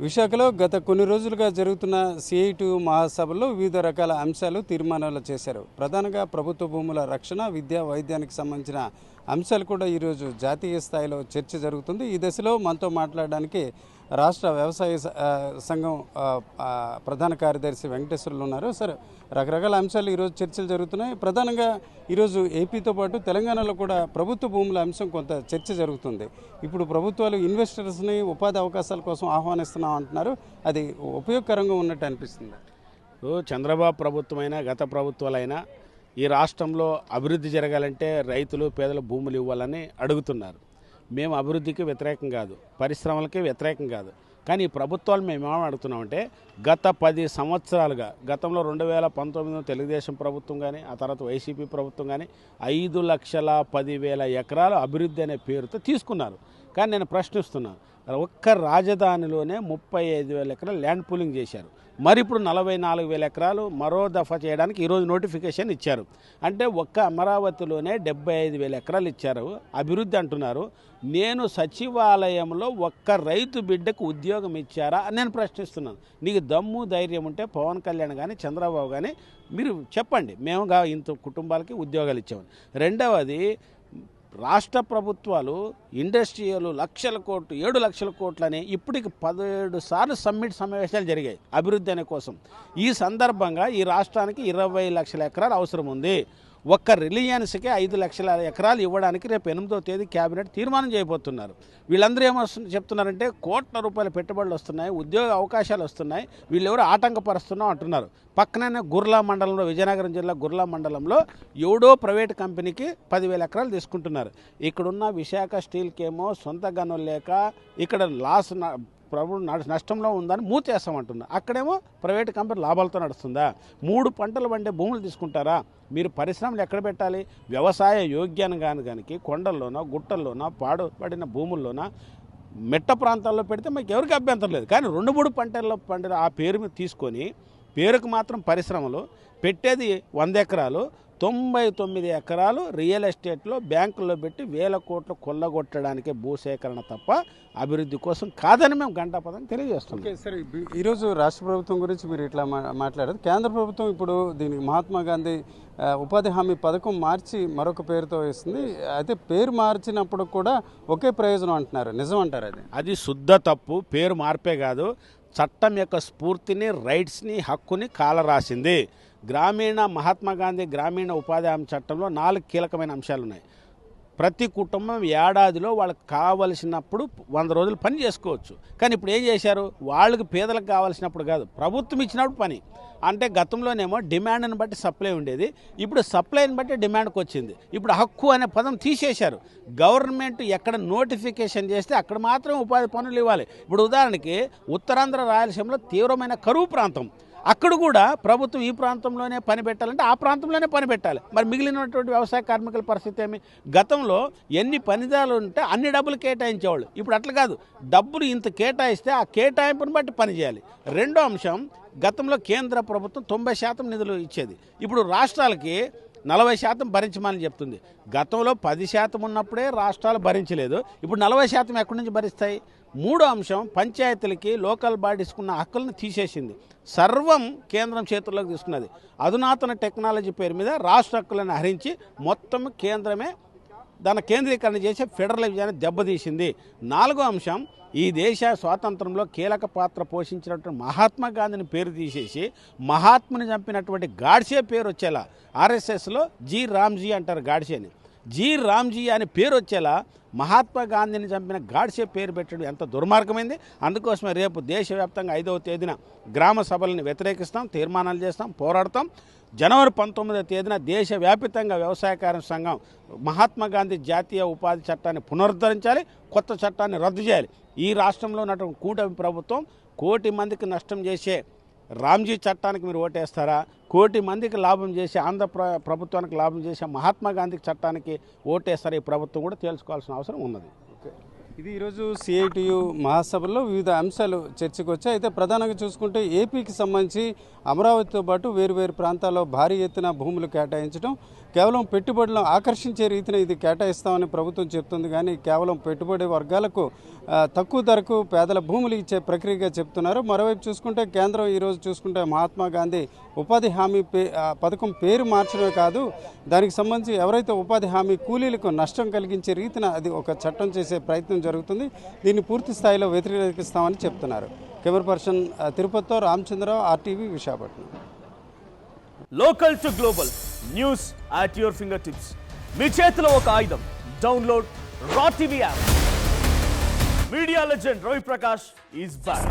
విశాఖలో గత కొన్ని రోజులుగా జరుగుతున్న సిఐటి మహాసభలో వివిధ రకాల అంశాలు తీర్మానాలు చేశారు. ప్రధానంగా ప్రభుత్వ భూముల రక్షణ, విద్య, వైద్యానికి సంబంధించిన అంశాలు కూడా ఈరోజు జాతీయ స్థాయిలో చర్చ జరుగుతుంది. ఈ దశలో మనతో మాట్లాడడానికి రాష్ట్ర వ్యవసాయ సంఘం ప్రధాన కార్యదర్శి వెంకటేశ్వర్లు ఉన్నారు. సార్, రకరకాల అంశాలు ఈరోజు చర్చలు జరుగుతున్నాయి. ప్రధానంగా ఈరోజు ఏపీతో పాటు తెలంగాణలో కూడా ప్రభుత్వ భూముల అంశం కొంత చర్చ జరుగుతుంది. ఇప్పుడు ప్రభుత్వాలు ఇన్వెస్టర్స్ని ఉపాధి అవకాశాల కోసం ఆహ్వానిస్తున్నాం అంటున్నారు. అది ఉపయోగకరంగా ఉన్నట్టు అనిపిస్తుంది. చంద్రబాబు ప్రభుత్వమైనా గత ప్రభుత్వాలైనా ఈ రాష్ట్రంలో అభివృద్ధి జరగాలంటే రైతులు పేదల భూములు ఇవ్వాలని అడుగుతున్నారు. మేము అభివృద్ధికి వ్యతిరేకం కాదు, పరిశ్రమలకి వ్యతిరేకం కాదు. కానీ ఈ ప్రభుత్వాలు మేము ఏమని అడుగుతున్నామంటే, గత 10 సంవత్సరాలుగా గతంలో 2019 తెలుగుదేశం ప్రభుత్వం కానీ, ఆ తర్వాత వైసీపీ ప్రభుత్వం కానీ 5,10,000 ఎకరాలు అభివృద్ధి అనే పేరుతో తీసుకున్నారు. కానీ నేను ప్రశ్నిస్తున్నాను, ఒక్క రాజధానిలోనే 35,000 ఎకరాలు ల్యాండ్ పూలింగ్ చేశారు. మరి ఇప్పుడు 44,000 ఎకరాలు మరో దఫా చేయడానికి ఈరోజు నోటిఫికేషన్ ఇచ్చారు. అంటే ఒక్క అమరావతిలోనే 75,000 ఎకరాలు ఇచ్చారు, అభివృద్ధి అంటున్నారు. నేను సచివాలయంలో ఒక్క రైతు బిడ్డకు ఉద్యోగం ఇచ్చారా అని నేను ప్రశ్నిస్తున్నాను. నీకు దమ్ము ధైర్యం ఉంటే పవన్ కళ్యాణ్ కానీ చంద్రబాబు కానీ మీరు చెప్పండి, మేము ఇంత కుటుంబాలకి ఉద్యోగాలు ఇచ్చామని. రెండవది, రాష్ట్ర ప్రభుత్వాలు ఇండస్ట్రియల్ 1,00,000 కోట్లు 7 లక్షల కోట్లని ఇప్పటికి 17 సార్లు సమ్మిట్ సమావేశాలు జరిగాయి అభివృద్ధి అనే కోసం. ఈ సందర్భంగా ఈ రాష్ట్రానికి 20 లక్షల ఎకరాలు అవసరం ఉంది. ఒక్క రిలయన్స్కే 5 లక్షల ఎకరాలు ఇవ్వడానికి రేపు 8వ తేదీ క్యాబినెట్ తీర్మానం చేయబోతున్నారు. వీళ్ళందరూ చెప్తున్నారంటే కోట్ల రూపాయల పెట్టుబడులు వస్తున్నాయి, ఉద్యోగ అవకాశాలు వస్తున్నాయి, వీళ్ళెవరు ఆటంకపరుస్తున్నాం అంటున్నారు. పక్కనే గుర్లా మండలంలో, విజయనగరం జిల్లా గుర్లా మండలంలో ఎవడో ప్రైవేట్ కంపెనీకి 10,000 ఎకరాలు తీసుకుంటున్నారు. ఇక్కడున్న విశాఖ స్టీల్కేమో సొంత గనులు లేక ఇక్కడ నష్టంలో ఉందని మూతేస్తామంటున్నారు. అక్కడేమో ప్రైవేట్ కంపెనీ లాభాలతో నడుస్తుందా? 3 పంటలు పండే భూములు తీసుకుంటారా? మీరు పరిశ్రమలు ఎక్కడ పెట్టాలి? వ్యవసాయ యోగ్యాన్ని కానీ కొండల్లోనో గుట్టల్లోనో పాడుపడిన భూముల్లోనో మెట్ట ప్రాంతాల్లో పెడితే మీకు ఎవరికి అభ్యంతరం లేదు. కానీ 2-3 పంటల్లో పండిన ఆ పేరు మీద తీసుకొని పేరుకు మాత్రం పరిశ్రమలు పెట్టేది 100 ఎకరాలు, 99 ఎకరాలు రియల్ ఎస్టేట్లో బ్యాంకుల్లో పెట్టి 1,000 కోట్లు కొల్లగొట్టడానికే భూసేకరణ తప్ప అభివృద్ధి కోసం కాదని మేము గంటాపదం తెలియజేస్తున్నాం. ఓకే సార్, ఈరోజు రాష్ట్ర ప్రభుత్వం గురించి మీరు ఇట్లా మాట్లాడారు. కేంద్ర ప్రభుత్వం ఇప్పుడు దీనికి మహాత్మా గాంధీ ఉపాధి హామీ పథకం మార్చి మరొక పేరుతో ఇస్తుంది. అయితే పేరు మార్చినప్పుడు కూడా ఒకే ప్రయోజనం అంటున్నారు, నిజం అంటారు? అది శుద్ధ తప్పు. పేరు మార్పే కాదు, చట్టం యొక్క స్ఫూర్తిని, రైట్స్ని, హక్కుని కాలరాసింది. మహాత్మా గాంధీ గ్రామీణ ఉపాధి హామీ చట్టంలో 4 కీలకమైన అంశాలు ఉన్నాయి. ప్రతి కుటుంబం ఏడాదిలో వాళ్ళకి కావలసినప్పుడు 100 రోజులు పని చేసుకోవచ్చు. కానీ ఇప్పుడు ఏం చేశారు? వాళ్ళకి పేదలకు కావాల్సినప్పుడు కాదు, ప్రభుత్వం ఇచ్చినప్పుడు పని. అంటే గతంలోనేమో డిమాండ్ని బట్టి సప్లై ఉండేది, ఇప్పుడు సప్లైని బట్టి డిమాండ్కి వచ్చింది. ఇప్పుడు హక్కు అనే పదం తీసేశారు. గవర్నమెంట్ ఎక్కడ నోటిఫికేషన్ చేస్తే అక్కడ మాత్రం ఉపాధి పనులు ఇవ్వాలి. ఇప్పుడు ఉదాహరణకి ఉత్తరాంధ్ర రాయలసీమలో తీవ్రమైన కరువు ప్రాంతం, అక్కడ కూడా ప్రభుత్వం ఈ ప్రాంతంలోనే పని పెట్టాలంటే ఆ ప్రాంతంలోనే పని పెట్టాలి. మరి మిగిలినటువంటి వ్యవసాయ కార్మికుల పరిస్థితి ఏమి? గతంలో ఎన్ని పనిదాలు ఉంటే అన్ని డబ్బులు కేటాయించేవాళ్ళు, ఇప్పుడు అట్లా కాదు. డబ్బులు ఇంత కేటాయిస్తే ఆ కేటాయింపుని బట్టి పని చేయాలి. రెండో అంశం, గతంలో కేంద్ర ప్రభుత్వం 90% నిధులు ఇచ్చేది, ఇప్పుడు రాష్ట్రాలకి 40% భరించమని చెప్తుంది. గతంలో 10% ఉన్నప్పుడే రాష్ట్రాలు భరించలేదు, ఇప్పుడు 40% ఎక్కడి నుంచి భరిస్తాయి? మూడో అంశం, పంచాయతీలకి లోకల్ బాడీస్కున్న హక్కులను తీసేసింది, సర్వం కేంద్రం చేతుల్లోకి తీసుకున్నది. అధునాతన టెక్నాలజీ పేరు మీద రాష్ట్ర హక్కులను హరించి మొత్తం కేంద్రమే దాని కేంద్రీకరణ చేసి ఫెడరలిజాన్ని దెబ్బతీసింది. నాలుగో అంశం, ఈ దేశ స్వాతంత్రంలో కీలక పాత్ర పోషించినటువంటి మహాత్మా గాంధీని పేరు తీసేసి మహాత్ముని చంపినటువంటి గాడ్సే పేరు వచ్చేలా, ఆర్ఎస్ఎస్లో జీ రామ్జీ అంటారు గాడ్సేని, జీ రామ్జీ అని పేరు వచ్చేలా మహాత్మా గాంధీని చంపిన గాడ్సే పేరు పెట్టడం ఎంత దుర్మార్గమైంది. అందుకోసమే రేపు దేశవ్యాప్తంగా 5వ తేదీన గ్రామ సభలను వ్యతిరేకిస్తాం, తీర్మానాలు చేస్తాం, పోరాడతాం. జనవరి 19వ తేదీన దేశవ్యాప్తంగా వ్యవసాయ కార్మిక సంఘం మహాత్మా గాంధీ జాతీయ ఉపాధి చట్టాన్ని పునరుద్ధరించాలి, కొత్త చట్టాన్ని రద్దు చేయాలి. ఈ రాష్ట్రంలో ఉన్నటువంటి కూటమి ప్రభుత్వం 1 కోటి మందికి నష్టం చేసే రామ్జీ చట్టానికి మీరు ఓటేస్తారా? 1 కోటి మందికి లాభం చేసి ఆంధ్ర ప్రభుత్వానికి లాభం చేసే మహాత్మా గాంధీ చట్టానికి ఓటేస్తారా? ఈ ప్రభుత్వం కూడా తేల్చుకోవాల్సిన అవసరం ఉన్నది. ఓకే. ఇది ఈరోజు సిఐటియు మహాసభలో వివిధ అంశాలు చర్చకు వచ్చాయి. అయితే ప్రధానంగా చూసుకుంటే ఏపీకి సంబంధించి అమరావతితో పాటు వేరువేరు ప్రాంతాల్లో భారీ ఎత్తున భూములు కేటాయించడం, కేవలం పెట్టుబడులను ఆకర్షించే రీతిన ఇది కేటాయిస్తామని ప్రభుత్వం చెప్తుంది. కానీ కేవలం పెట్టుబడి వర్గాలకు తక్కువ ధరకు పేదల భూములు ఇచ్చే ప్రక్రియగా చెప్తున్నారు. మరోవైపు చూసుకుంటే కేంద్రం ఈరోజు చూసుకుంటే మహాత్మా గాంధీ ఉపాధి హామీ పథకం పేరు మార్చడమే కాదు, దానికి సంబంధించి ఎవరైతే ఉపాధి హామీ కూలీలకు నష్టం కలిగించే రీతిన అది ఒక చట్టం చేసే ప్రయత్నం జరుగుతుంది. దీన్ని పూర్తి స్థాయిలో వ్యతిరేకిస్తామని చెప్తున్నారు. కెమెరా పర్సన్ తిరుపతితో Ramachandrarao, RTV, Visakhapatnam. Local to global news at your finger tips. మీ చేతిలో ఒక ఆయుధం. Download raw TV app. Media legend Ravi Prakash is back.